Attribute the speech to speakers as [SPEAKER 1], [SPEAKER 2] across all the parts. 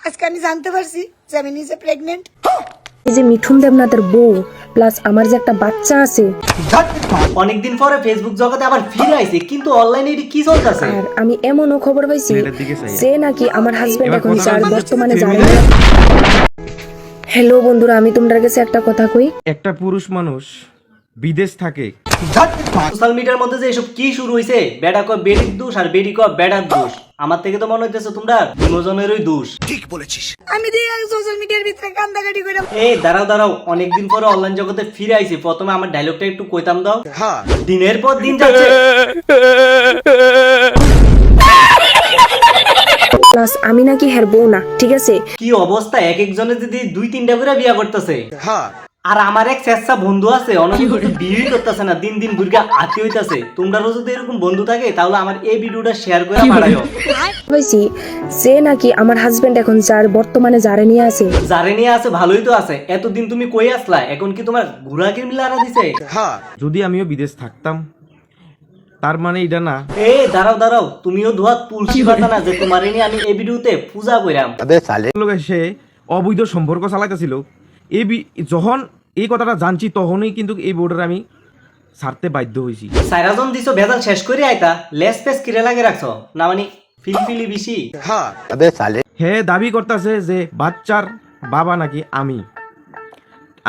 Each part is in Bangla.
[SPEAKER 1] আজকে আমি জানতে পারছি যে আমি নিজে প্রেগনেন্ট।
[SPEAKER 2] এই যে মিঠুন দেবনাথের বউ প্লাস আমার যে একটা বাচ্চা আছে,
[SPEAKER 3] অনেকদিন পরে ফেসবুক জগতে আবার ফিরে আইছে, কিন্তু অনলাইনে এটা কি চলতেছে?
[SPEAKER 2] আর আমি এমনও খবর পাইছি যে নাকি আমার হাজবেন্ড এখন যার বর্তমানে জানে। হ্যালো বন্ধুরা, আমি তোমাদের কাছে একটা কথা কই।
[SPEAKER 4] একটা পুরুষ মানুষ বিদেশ থাকে,
[SPEAKER 3] সোশ্যাল মিডিয়ার মধ্যে যে এসব কি শুরু হইছে, বেটা কয় বেডির দোষ আর বেডি কয় বেটার দোষ। আমার থেকে তো মনে হইতেছে তোমরা দুজনেরই দোষ।
[SPEAKER 1] আমি দিয়ে সোশ্যাল মিডিয়ার ভিতরে কান্দাকাটি করে।
[SPEAKER 3] এই দাঁড়াও দাঁড়াও, অনেকদিন পরে অনলাইন জগতে ফিরে আইছি, প্রথমে আমার ডায়লগটা একটু কইতাম দাও। দিনের পর দিন যাচ্ছে,
[SPEAKER 2] প্লাস আমি নাকি হের বউ না, ঠিক আছে?
[SPEAKER 3] কি অবস্থা, এক একজনের যদি 2-3টা করে বিয়া করতেছে। আর আমার এক চেষ্টা বন্ধু আছে, অনেক বিয়ে করতেছে না, দিন দিন বুড়কা আতি হইতাছে। তোমরাও যদি এরকম বন্ধু থাকে তাহলে আমার এই ভিডিওটা শেয়ার করে পাঠাইও।
[SPEAKER 2] পাইছি যে নাকি আমার হাজবেন্ড এখন যার বর্তমানে জারে নিয়ে আছে।
[SPEAKER 3] যারে নিয়ে আছে ভালোই তো আছে, এতদিন তুমি কই আসলা, এখন কি তোমার ঘুরাকির মিলারা দিছে?
[SPEAKER 4] যদি আমিও বিদেশ থাকতাম তার মানে এটা না।
[SPEAKER 3] এই দাঁড়াও দাঁড়াও, তুমিও ধোয়া তুলসী পাতা না যে তোমারে নিয়ে আমি এই ভিডিওতে পূজা কইরাম।
[SPEAKER 4] লোকে সে অবৈধ সম্পর্ক চালাইতেছিল, যখন এই কথাটা জানছি তখনই কিন্তু এই বোর্ডের আমি ছাড়তে বাধ্য হয়েছি।
[SPEAKER 3] সাইরাজন দিছো ভেজাল শেষ করে আইতা, লেস পেস কিরে লাগে রাখছো না, মানে ফিলফিলি বেশি।
[SPEAKER 4] হে দাবি করতেছে যে বাচ্চার বাবা নাকি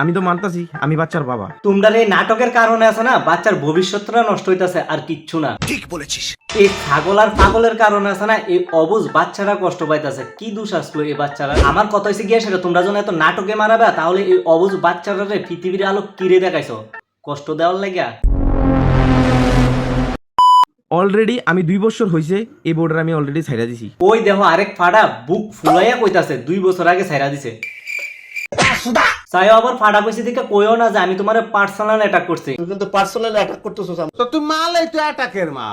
[SPEAKER 4] আমি তো মানতাছি আমি বাচ্চার বাবা।
[SPEAKER 3] তোমরা এই নাটকের কারণে আছে না, বাচ্চার ভবিষ্যৎটা নষ্ট হইতাছে, আর কিচ্ছু না। ঠিক বলেছিস। এই ছাগল আর পাগলের কারণে আছে না, এই অবুঝ বাচ্চারা কষ্ট পাইতাছে। কি দোষ আসলো এই বাচ্চারা? আমার কথা হইছে গিয়ে সেটা, তোমরা যখন এত নাটকে মারাবে তাহলে এই অবুঝ বাচ্চারা পৃথিবীর আলো কিরে দেখাইছো কষ্ট দেওয়ার লাগিয়া।
[SPEAKER 4] অলরেডি আমি 2 বছর হয়েছে এই বোর্ডের আমি অলরেডি ছাইড়া দিছি।
[SPEAKER 3] ওই দেখো আরেক ফাড়া বুক ফুলাইয়া কইতাছে 2 বছর আগে ছাইড়া দিছে। চাই আবার ফাড়া কইছে দেখে কইও না যে আমি তোমার পার্সোনাল অ্যাটাক করছি।
[SPEAKER 5] তুই কিন্তু পার্সোনালি অ্যাটাক করতেছস, তো তুই মালাই তুই অ্যাটাকের মা।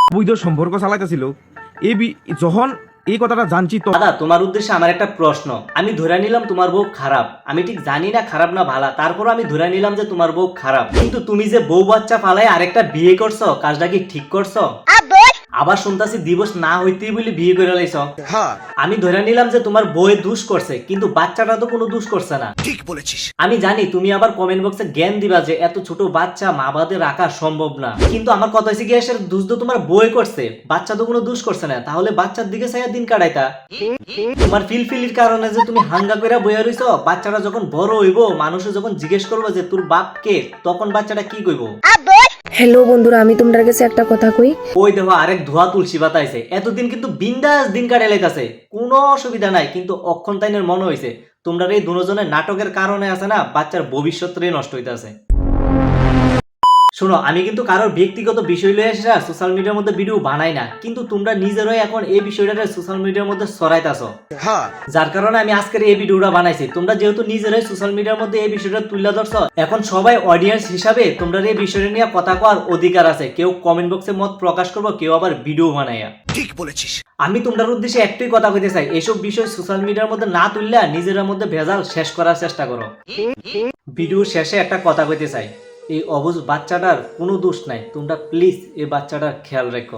[SPEAKER 4] অবৈধ সম্পর্ক চালাইতেছিল, যখন এই কথাটা জানছি তো।
[SPEAKER 3] দাদা, তোমার উদ্দেশ্যে আমার একটা প্রশ্ন। আমি ধরে নিলাম তোমার বউ খারাপ, আমি ঠিক জানি না খারাপ না ভালো, তারপর আমি ধরে নিলাম যে তোমার বউ খারাপ, কিন্তু তুমি যে বউ বাচ্চা ফালাই আরেকটা বিয়ে করছো, কাজটা কি ঠিক করছো? আবার শুনতাছি দিবস না হইতেই বলে বিয়ে করে লাইছ। আমি ধরে নিলাম যে তোমার বউয়ে দোষ করছে, কিন্তু বাচ্চাটা তো কোনো দোষ করছে না। ঠিক বলেছিস। আমি জানি তুমি আবার কমেন্ট বক্সে জ্ঞান দিবা যে এত ছোট বাচ্চা মা বাদে রাখা সম্ভব না, কিন্তু আমার কথা হইছে কি, এসে দোষ তো তোমার বউয়ে করছে, বাচ্চা তো কোনো দোষ করছে না। তাহলে বাচ্চার দিকে চাইয়া দিন কাটাইতা। তোমার ফিলফিলির কারণে যে তুমি হাঙ্গা কইরা বইয়া রইছো, বাচ্চাটা যখন বড় হইব, মানুষে যখন জিজ্ঞেস করবো যে তোর বাপ কে, তখন বাচ্চাটা কি কইব?
[SPEAKER 2] হ্যালো বন্ধুরা, আমি তোমাদের কাছে একটা কথা কই।
[SPEAKER 3] ওই দেখো আরেক ধোয়া তুলসী পাতা আইছে। এতদিন কিন্তু বিন্দাস দিন কাটে লেগেছে, কোনো অসুবিধা নাই, কিন্তু অক্ষণ তাইনের মনে হইছে তোমরা এই দুজনের নাটকের কারণে আছে না, বাচ্চার ভবিষ্যৎটাই নষ্ট হইতাছে। শোনো, আমি কিন্তু কারোর ব্যক্তিগত বিষয় লয়ে এসে সোশ্যাল মিডিয়ার মধ্যে ভিডিও বানাই না, কিন্তু তোমরা নিজেরাই এখন এই বিষয়টা সোশ্যাল মিডিয়ার মধ্যে ছড়াইতাছো, যার কারণে আমি আজকের এই ভিডিওটা বানাইছি। তোমরা যেহেতু নিজেরাই সোশ্যাল মিডিয়ার মধ্যে এই বিষয়টা তুলে ধরছো, এখন সবাই অডিয়েন্স হিসাবে তোমরা এই বিষয়টা নিয়ে কথা কওয়ার অধিকার আছে। কেউ কমেন্ট বক্সে মত প্রকাশ করবো, কেউ আবার ভিডিও বানাইয়া। ঠিক বলেছিস। আমি তোমরা উদ্দেশ্যে একটাই কথা কইতে চাই, এসব বিষয় সোশ্যাল মিডিয়ার মধ্যে না তুললে নিজের মধ্যে ভেজাল শেষ করার চেষ্টা করো। ভিডিও শেষে একটা কথা কইতে চাই, এই অবুঝ বাচ্চাটার কোনো দোষ নাই, তোমরা প্লিজ এই বাচ্চাটার খেয়াল রেখো।